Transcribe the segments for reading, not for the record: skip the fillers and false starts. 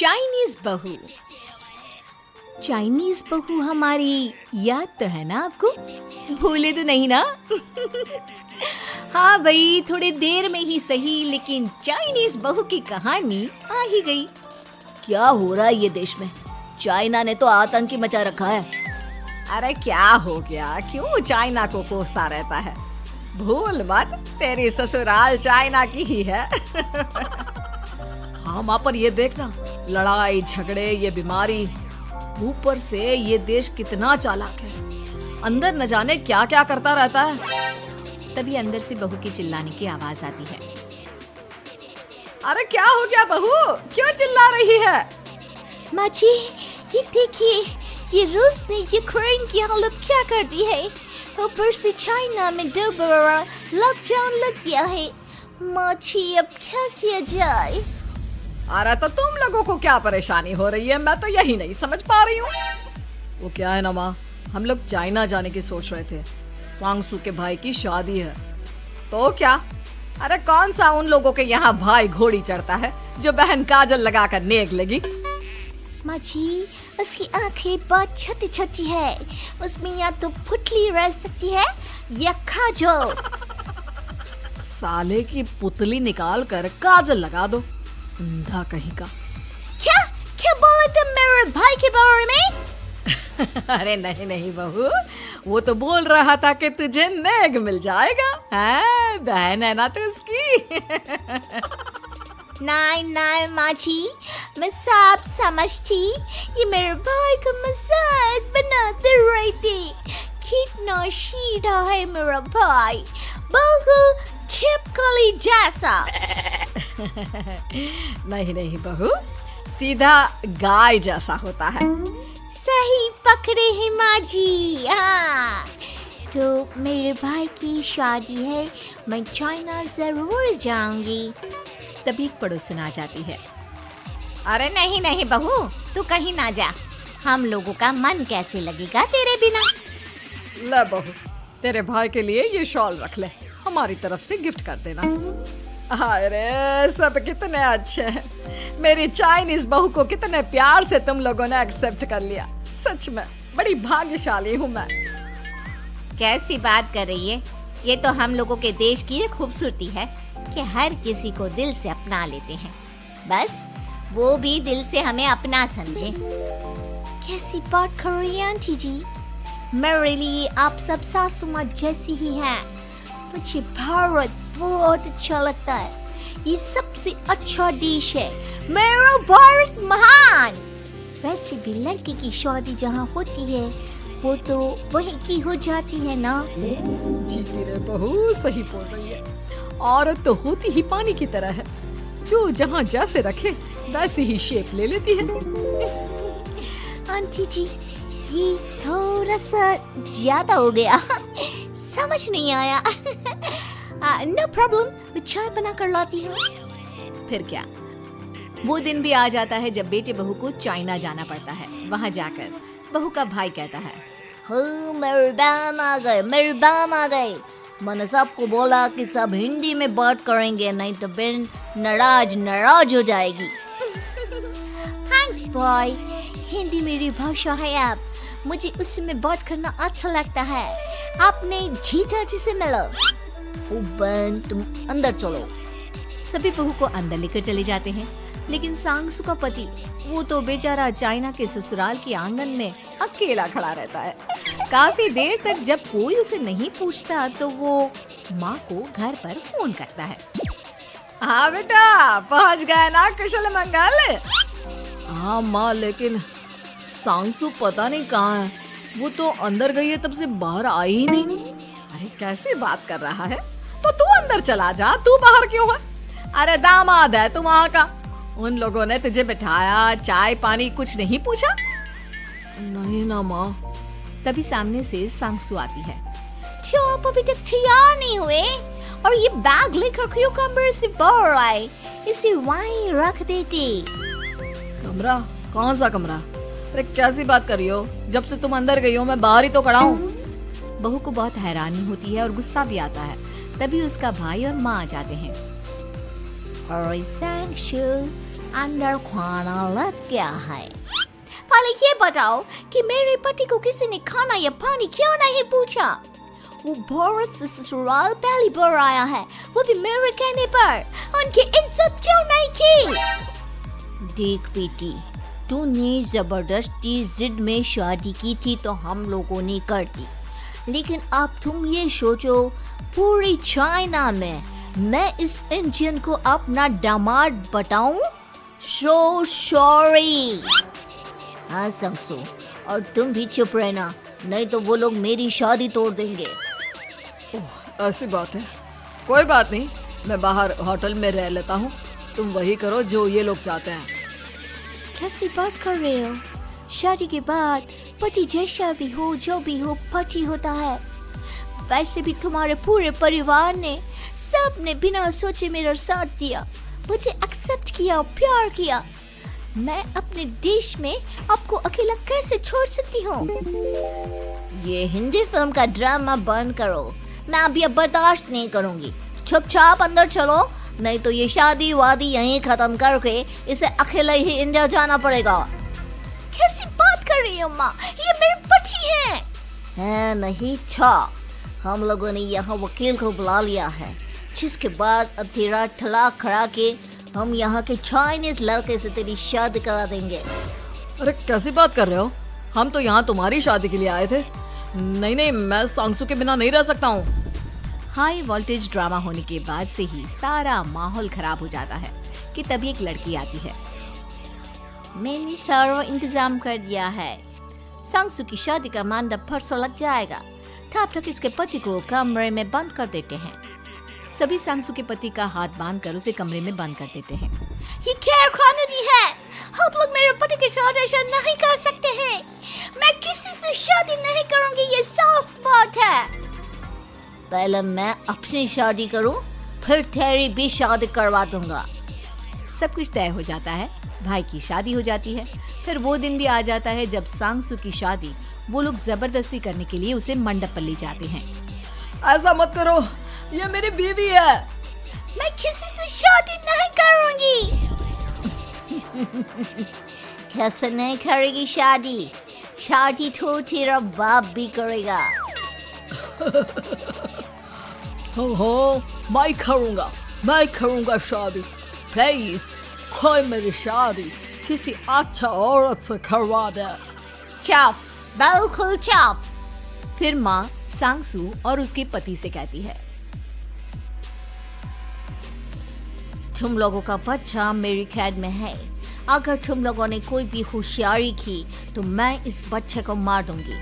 Chinese बहू। Chinese बहू हमारी याद तो है ना आपको? भूले तो नहीं ना? हाँ भाई, थोड़ी देर में ही सही, लेकिन चाइनीज बहू की कहानी आ ही गई। क्या हो रहा है ये देश में? चाइना ने तो आतंक ही मचा रखा है। अरे क्या हो गया? क्यों चाइना को कोसता रहता है? भूल मत, तेरी ससुराल चाइना की ही है। हाँ माँ, पर ये देखना, लड़ाई झगड़े, ये बीमारी, ऊपर से ये देश कितना चालाक है। अंदर न जाने क्या क्या करता रहता है। तभी अंदर से बहू की चिल्लाने की आवाज आती है। अरे क्या हो गया बहू, क्यों चिल्ला रही है? माँ जी, ये देखिए, ये रूस ने यूक्रेन की हालत क्या कर दी है। ऊपर से चाइना में दोबारा लॉकडाउन लग गया है। माँ जी, अब क्या किया जाए? अरे तो तुम लोगों को क्या परेशानी हो रही है, मैं तो यही नहीं समझ पा रही हूँ। वो क्या है ना माँ, हम लोग चाइना जाने की सोच रहे थे। सांगसू के भाई की शादी है। तो क्या? अरे कौन सा उन लोगों के यहाँ भाई घोड़ी चढ़ता है जो बहन काजल लगा कर नेक लगी? माँ जी, उसकी आंखें बहुत छोटी छोटी है, उसमें या तो पुतली रह सकती है या काजल। साले की पुतली निकाल कर काजल लगा दो, अंधा कहीं का। क्या क्या बोले तुम मेरे भाई के बारे में? अरे नहीं नहीं बहू, वो तो बोल रहा था कि तुझे नेग मिल जाएगा। हाँ, बहन है ना तो उसकी। नहीं नहीं माँ जी, मैं सब समझती, ये मेरे भाई का मजाक बनाते रहते। कितना सीधा है मेरा भाई, बिल्कुल छिपकली जैसा। नहीं नहीं बहू, सीधा गाय जैसा होता है। सही पकड़े हैं माँ जी। हाँ, तो मेरे भाई की शादी है, मैं चाइना जरूर जाऊंगी। तभी एक पड़ोसन आ जाती है। अरे नहीं नहीं बहू, तू कहीं ना जा, हम लोगों का मन कैसे लगेगा तेरे बिना। ले बहू, तेरे भाई के लिए ये शॉल रख ले, हमारी तरफ से गिफ्ट कर देना। अरे सब कितने अच्छे हैं। मेरी चाइनीज बहू को कितने प्यार से तुम लोगों ने एक्सेप्ट कर लिया। सच में बड़ी भाग्यशाली हूँ मैं। कैसी बात कर रही है? ये तो हम लोगों के देश की खूबसूरती है कि हर किसी को दिल से अपना लेते हैं, बस वो भी दिल से हमें अपना समझे। कैसी बात कर रही है आंटी जी? मेरे लिए आप सब सासू माँ जैसी ही हैं। मुझे भारत बहुत अच्छा लगता है, ये सबसे अच्छा देश है। मेरा भारत महान। वैसे भी लड़के की शादी जहाँ होती है वो तो वहीं की हो जाती है ना। जीती रे बहू, सही बोल रही है। औरत तो होती ही पानी की तरह है, जो जहाँ जैसे रखे वैसे ही शेप ले लेती है। आंटी जी, ये थोड़ा सा ज्यादा हो गया, समझ नहीं आया। नो प्रॉब्लम, मैं चाय बना कर लाती हूँ। फिर क्या, वो दिन भी आ जाता है जब बेटे बहू को चाइना जाना पड़ता है। वहाँ जाकर बहू का भाई कहता है, मेरे बहन आ गए, मेरे बहन आ गए। मैंने सबको बोला कि सब हिंदी में बात करेंगे, नहीं तो बहन नाराज हो जाएगी। थैंक्स बॉय, हिंदी मेरी भाषा है। अब मुझे उसमें बात करना अच्छा लगता है। आपने जीजा जी से मिलो। ओ बहन, तुम अंदर चलो। सभी बहू को अंदर लेकर चले जाते हैं, लेकिन सांगसू का पति, वो तो बेचारा चाइना के ससुराल के आंगन में अकेला खड़ा रहता है। काफी देर तक जब कोई उसे नहीं पूछता तो वो माँ को घर पर फोन करता है। हाँ बेटा, पहुँच गए ना कुशल मंगल? हाँ माँ, लेकिन सांगसू पता नहीं कहाँ है। वो तो अंदर गई है, तब से बाहर आई ही नहीं। अरे कैसी बात कर रहा है? तो तू अंदर चला जा, तू बाहर क्यों है? अरे दामाद है तू वहाँ का, उन लोगों ने तुझे बिठाया, चाय पानी कुछ नहीं पूछा? नहीं ना माँ। तभी सामने से सांगसू आती है। क्यों आप अभी तक तैयार नहीं हुए? और ये बैग लेकर क्यों कमरे से बाहर आए? इसे वहीं रख देते। कमरा? कौन सा कमरा? अरे कैसी बात कर रही हो? जब से तुम अंदर गई हो मैं बाहर ही तो खड़ा हूँ। बहू को बहुत हैरानी होती है और गुस्सा भी आता है। तभी उसका भाई और माँ आ जाते हैं। अरे सांगसू, अंदर खाना लग गया है। पहले ये बताओ कि मेरे पति को किसी ने खाना या पानी क्यों नहीं पूछा? वो भारत से ससुराल पहली बार आया है, वो भी मेरे कहने पर। उनकी इज्जत क्यों नहीं की? देख बेटी, तूने जबरदस्ती जिद में शादी की थी तो हम लोगों ने कर दी, लेकिन अब तुम ये सोचो पूरी चाइना में मैं इस इंडियन को अपना दामाद बताऊं? So sorry. हाँ संगसू, और तुम भी चुप रहना, नहीं तो वो लोग मेरी शादी तोड़ देंगे। ऐसी बात है, कोई बात नहीं, मैं बाहर होटल में रह लेता हूँ, तुम वही करो जो ये लोग चाहते हैं। कैसी बात कर रहे हो? शादी के बाद पति जैसा भी हो, जो भी हो, पति होता है। वैसे भी तुम्हारे पूरे परिवार ने सबने बिना सोचे मेरा साथ दिया, मुझे एक्सेप्ट किया, प्यार किया। मैं अपने देश में आपको अकेला कैसे छोड़ सकती हूँ? ये हिंदी फिल्म का ड्रामा बंद करो, मैं अभी अब बर्दाश्त नहीं करूँगी। चुपचाप अंदर चलो, नहीं तो ये शादी वादी यहीं खत्म करके इसे अकेले ही इंडिया जाना पड़ेगा। कैसी बात कर रही हो माँ, ये मेरे पति हैं। नहीं था, हम लोगों ने यहाँ वकील को बुला लिया है, जिसके बाद अब तेरा तलाक करा के हम यहाँ के चाइनीज लड़के से तेरी शादी करा देंगे। अरे कैसी बात कर रहे हो, हम तो यहाँ तुम्हारी शादी के लिए आए थे। नहीं नहीं, मैं सांगसू के बिना नहीं रह सकता हूँ। हाई वोल्टेज ड्रामा होने के बाद से ही सारा माहौल खराब हो जाता है कि तभी एक लड़की आती है। मैंने सारा इंतजाम कर दिया है, सांगसू की शादी का मंडप परसों लग जाएगा, तब तक इसके पति को कमरे में बंद कर देते हैं। सभी सांगसू के पति का हाथ बांधकर उसे कमरे में बंद कर देते हैं। ये क्या कानूनी है? आप लोग मेरे पति के साथ ऐसा नहीं कर सकते हैं। मैं किसी से शादी नहीं करूंगी, ये साफ बात है। पहले मैं अपनी शादी करूं, फिर तेरी भी शादी करवा दूंगा। सब कुछ तय हो जाता है, भाई की शादी हो जाती है। फिर वो दिन भी आ जाता है जब सांगसू की शादी वो लोग जबरदस्ती करने के लिए उसे मंडप पर ले जाते हैं। ऐसा मत करो, ये मेरी बीवी है। मैं किसी से शादी नहीं करूंगी। कैसे नहीं करेगी शादी? शादी तो तेरा बाप भी करेगा। हो, मैं करूंगा शादी। प्लीज कोई मेरी शादी किसी अच्छा औरत से करवा दे। चुप, बिल्कुल चुप। फिर माँ सांगसू और उसके पति से कहती है, तुम लोगों का बच्चा मेरी कैद में है। अगर तुम लोगों ने कोई भी होशियारी की तो मैं इस बच्चे को मार दूंगी।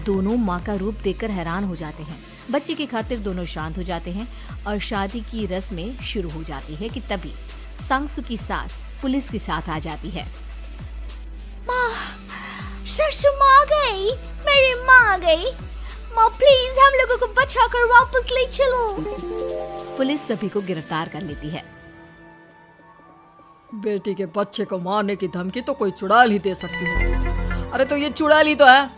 दोनों माँ का रूप देखकर हैरान हो जाते हैं। बच्चे की खातिर दोनों शांत हो जाते हैं और शादी की रस्में शुरू हो जाती है कि तभी सांगसू की सास पुलिस के साथ आ जाती है। माँ, सरसू माँ आ गई, मेरी माँ आ गई। माँ प्लीज हम लोगों को बचाकर वापस ले चलो। पुलिस सभी को गिरफ्तार कर लेती है। बेटी के बच्चे को मारने की धमकी तो कोई चुड़ैल ही दे सकती है। अरे तो ये चुड़ैल ही तो है।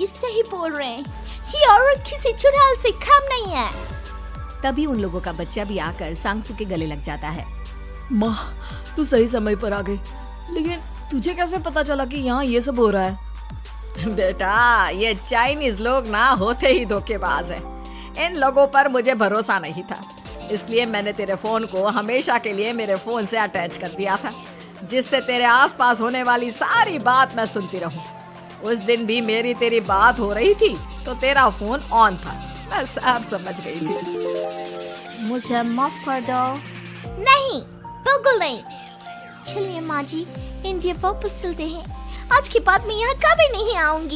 ये सही बोल रहे हैं, ये औरत किसी चुड़ैल से कम नहीं है। तभी उन लोगों का बच्चा भी आकर सांगसू के गले लग जाता है। माँ, तू सही समय पर आ गई, लेकिन तुझे कैसे पता चला कि यहाँ ये सब हो रहा है? बेटा, ये चाइनीज लोग ना होते ही धोखेबाज है। इन लोगों पर मुझे भरोसा नहीं था, इसलिए मैंने तेरे फोन को हमेशा के लिए मेरे फोन से अटैच कर दिया था, जिससे तेरे आसपास होने वाली सारी बात मैं सुनती रहूं। उस दिन भी मेरी तेरी बात हो रही थी तो तेरा फोन ऑन था, मैं सब समझ गई थी। मुझे माफ कर दो। नहीं, बिल्कुल नहीं। चलिए माँ जी, इंडिया वापस चलते हैं। आज के बाद मैं यहाँ कभी नहीं आऊंगी।